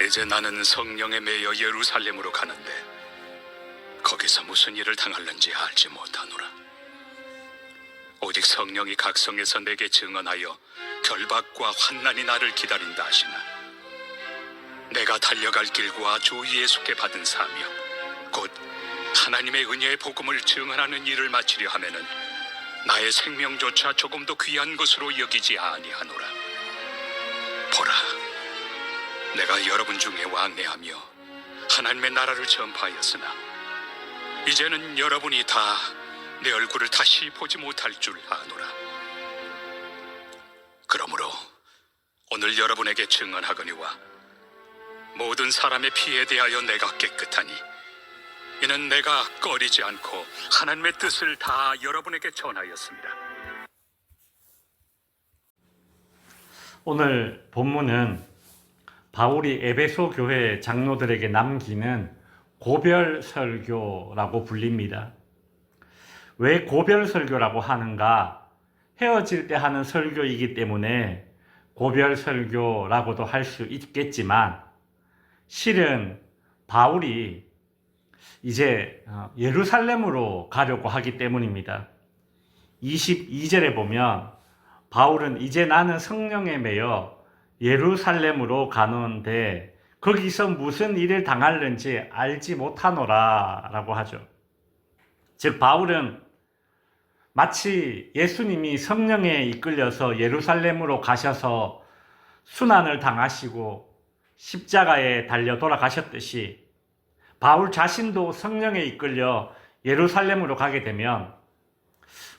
이제 나는 성령에 매여 예루살렘으로 가는데 거기서 무슨 일을 당할는지 알지 못하노라. 오직 성령이 각성에서 내게 증언하여 결박과 환난이 나를 기다린다 하시나 내가 달려갈 길과 주 예수께 받은 사명 곧 하나님의 은혜의 복음을 증언하는 일을 마치려 하면은 나의 생명조차 조금도 귀한 것으로 여기지 아니하노라. 보라, 내가 여러분 중에 왕래하며 하나님의 나라를 전파하였으나 이제는 여러분이 다 내 얼굴을 다시 보지 못할 줄 아노라. 그러므로 오늘 여러분에게 증언하거니와 모든 사람의 피에 대하여 내가 깨끗하니 이는 내가 꺼리지 않고 하나님의 뜻을 다 여러분에게 전하였습니다. 오늘 본문은 바울이 에베소 교회 장로들에게 남기는 고별 설교라고 불립니다. 왜 고별 설교라고 하는가? 헤어질 때 하는 설교이기 때문에 고별 설교라고도 할 수 있겠지만 실은 바울이 이제 예루살렘으로 가려고 하기 때문입니다. 22절에 보면 바울은 이제 나는 성령에 매여 예루살렘으로 가는데 거기서 무슨 일을 당할는지 알지 못하노라 라고 하죠. 즉 바울은 마치 예수님이 성령에 이끌려서 예루살렘으로 가셔서 순환을 당하시고 십자가에 달려 돌아가셨듯이 바울 자신도 성령에 이끌려 예루살렘으로 가게 되면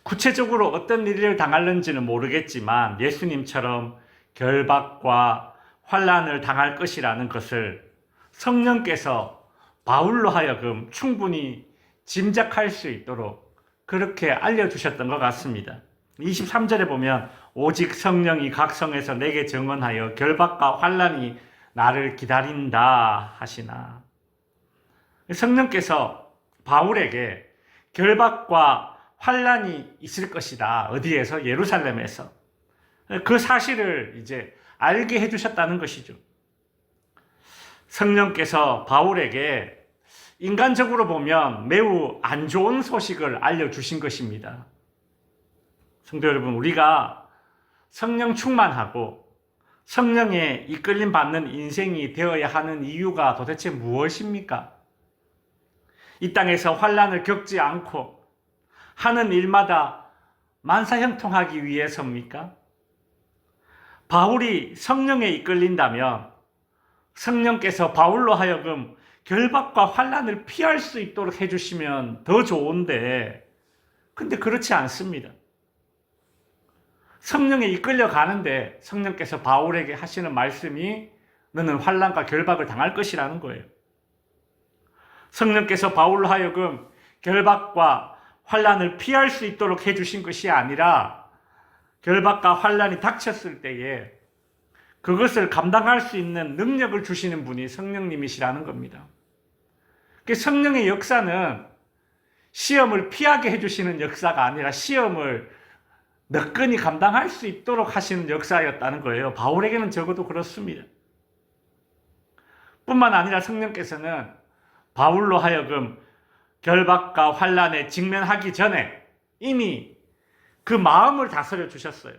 구체적으로 어떤 일을 당할는지는 모르겠지만 예수님처럼 결박과 환난을 당할 것이라는 것을 성령께서 바울로 하여금 충분히 짐작할 수 있도록 그렇게 알려주셨던 것 같습니다. 23절에 보면 오직 성령이 각성해서 내게 증언하여 결박과 환난이 나를 기다린다 하시나 성령께서 바울에게 결박과 환난이 있을 것이다. 어디에서? 예루살렘에서. 그 사실을 이제 알게 해주셨다는 것이죠. 성령께서 바울에게 인간적으로 보면 매우 안 좋은 소식을 알려주신 것입니다. 성도 여러분, 우리가 성령 충만하고 성령에 이끌림 받는 인생이 되어야 하는 이유가 도대체 무엇입니까? 이 땅에서 환난을 겪지 않고 하는 일마다 만사형통하기 위해서입니까? 바울이 성령에 이끌린다면 성령께서 바울로 하여금 결박과 환난을 피할 수 있도록 해주시면 더 좋은데 근데 그렇지 않습니다. 성령에 이끌려 가는데 성령께서 바울에게 하시는 말씀이 너는 환난과 결박을 당할 것이라는 거예요. 성령께서 바울로 하여금 결박과 환난을 피할 수 있도록 해주신 것이 아니라 결박과 환난이 닥쳤을 때에 그것을 감당할 수 있는 능력을 주시는 분이 성령님이시라는 겁니다. 성령의 역사는 시험을 피하게 해주시는 역사가 아니라 시험을 너끈히 감당할 수 있도록 하시는 역사였다는 거예요. 바울에게는 적어도 그렇습니다. 뿐만 아니라 성령께서는 바울로 하여금 결박과 환난에 직면하기 전에 이미 그 마음을 다스려 주셨어요.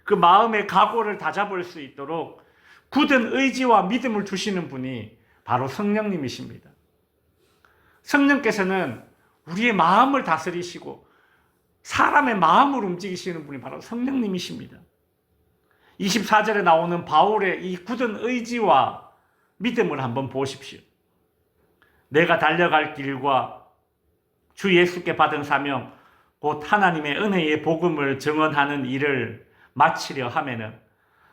그 마음의 각오를 다잡을 수 있도록 굳은 의지와 믿음을 주시는 분이 바로 성령님이십니다. 성령께서는 우리의 마음을 다스리시고 사람의 마음을 움직이시는 분이 바로 성령님이십니다. 24절에 나오는 바울의 이 굳은 의지와 믿음을 한번 보십시오. 내가 달려갈 길과 주 예수께 받은 사명 곧 하나님의 은혜의 복음을 증언하는 일을 마치려 하면은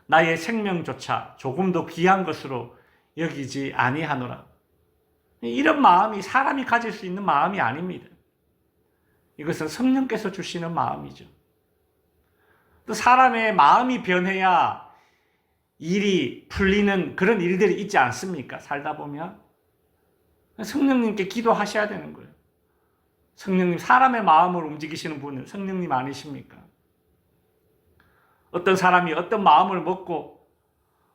나의 생명조차 조금도 귀한 것으로 여기지 아니하노라. 이런 마음이 사람이 가질 수 있는 마음이 아닙니다. 이것은 성령께서 주시는 마음이죠. 또 사람의 마음이 변해야 일이 풀리는 그런 일들이 있지 않습니까? 살다 보면 성령님께 기도하셔야 되는 거예요. 성령님, 사람의 마음을 움직이시는 분은 성령님 아니십니까? 어떤 사람이 어떤 마음을 먹고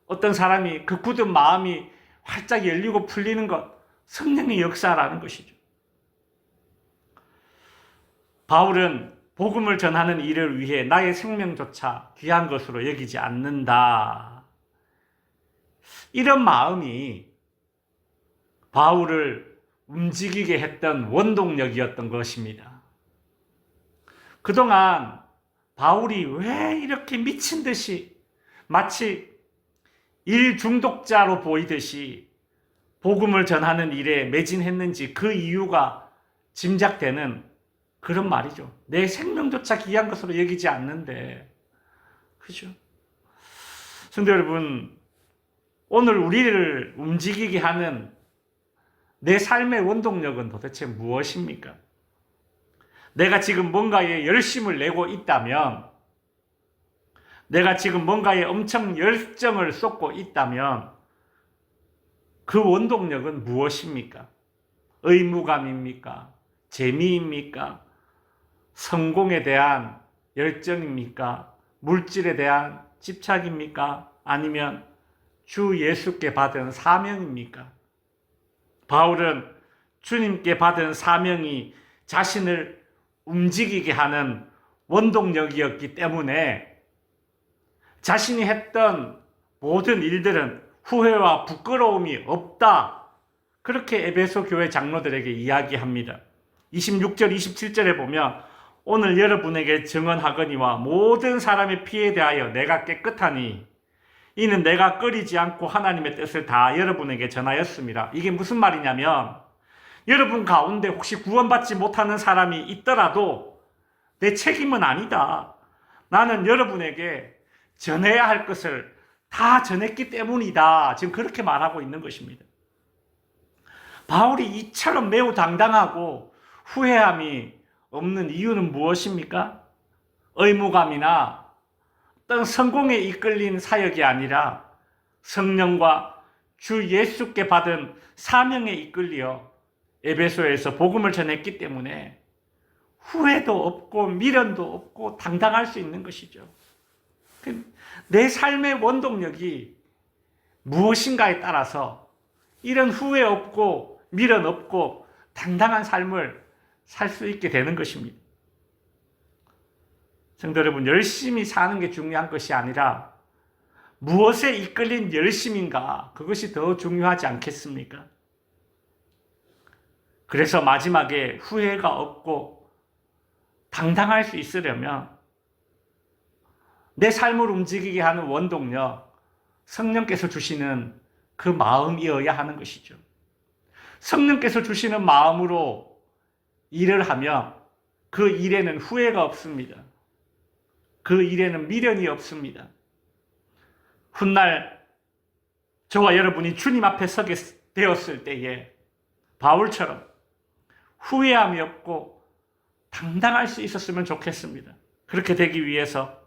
어떤 사람이 그 굳은 마음이 활짝 열리고 풀리는 것, 성령의 역사라는 것이죠. 바울은 복음을 전하는 일을 위해 나의 생명조차 귀한 것으로 여기지 않는다. 이런 마음이 바울을 움직이게 했던 원동력이었던 것입니다. 그동안 바울이 왜 이렇게 미친 듯이 마치 일 중독자로 보이듯이 복음을 전하는 일에 매진했는지 그 이유가 짐작되는 그런 말이죠. 내 생명조차 귀한 것으로 여기지 않는데. 그죠? 성도 여러분, 오늘 우리를 움직이게 하는 내 삶의 원동력은 도대체 무엇입니까? 내가 지금 뭔가에 열심을 내고 있다면, 내가 지금 뭔가에 엄청 열정을 쏟고 있다면 그 원동력은 무엇입니까? 의무감입니까? 재미입니까? 성공에 대한 열정입니까? 물질에 대한 집착입니까? 아니면 주 예수께 받은 사명입니까? 바울은 주님께 받은 사명이 자신을 움직이게 하는 원동력이었기 때문에 자신이 했던 모든 일들은 후회와 부끄러움이 없다. 그렇게 에베소 교회 장로들에게 이야기합니다. 26절, 27절에 보면 오늘 여러분에게 증언하거니와 모든 사람의 피에 대하여 내가 깨끗하니 이는 내가 꺼리지 않고 하나님의 뜻을 다 여러분에게 전하였습니다. 이게 무슨 말이냐면 여러분 가운데 혹시 구원받지 못하는 사람이 있더라도 내 책임은 아니다. 나는 여러분에게 전해야 할 것을 다 전했기 때문이다. 지금 그렇게 말하고 있는 것입니다. 바울이 이처럼 매우 당당하고 후회함이 없는 이유는 무엇입니까? 의무감이나 어떤 성공에 이끌린 사역이 아니라 성령과 주 예수께 받은 사명에 이끌려 에베소에서 복음을 전했기 때문에 후회도 없고 미련도 없고 당당할 수 있는 것이죠. 내 삶의 원동력이 무엇인가에 따라서 이런 후회 없고 미련 없고 당당한 삶을 살 수 있게 되는 것입니다. 성도 여러분, 열심히 사는 게 중요한 것이 아니라 무엇에 이끌린 열심인가, 그것이 더 중요하지 않겠습니까? 그래서 마지막에 후회가 없고 당당할 수 있으려면 내 삶을 움직이게 하는 원동력, 성령께서 주시는 그 마음이어야 하는 것이죠. 성령께서 주시는 마음으로 일을 하면 그 일에는 후회가 없습니다. 그 일에는 미련이 없습니다. 훗날 저와 여러분이 주님 앞에 서게 되었을 때에 바울처럼 후회함이 없고 당당할 수 있었으면 좋겠습니다. 그렇게 되기 위해서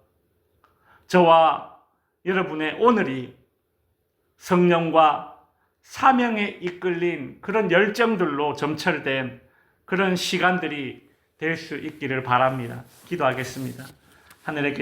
저와 여러분의 오늘이 성령과 사명에 이끌린 그런 열정들로 점철된 그런 시간들이 될 수 있기를 바랍니다. 기도하겠습니다. 하늘에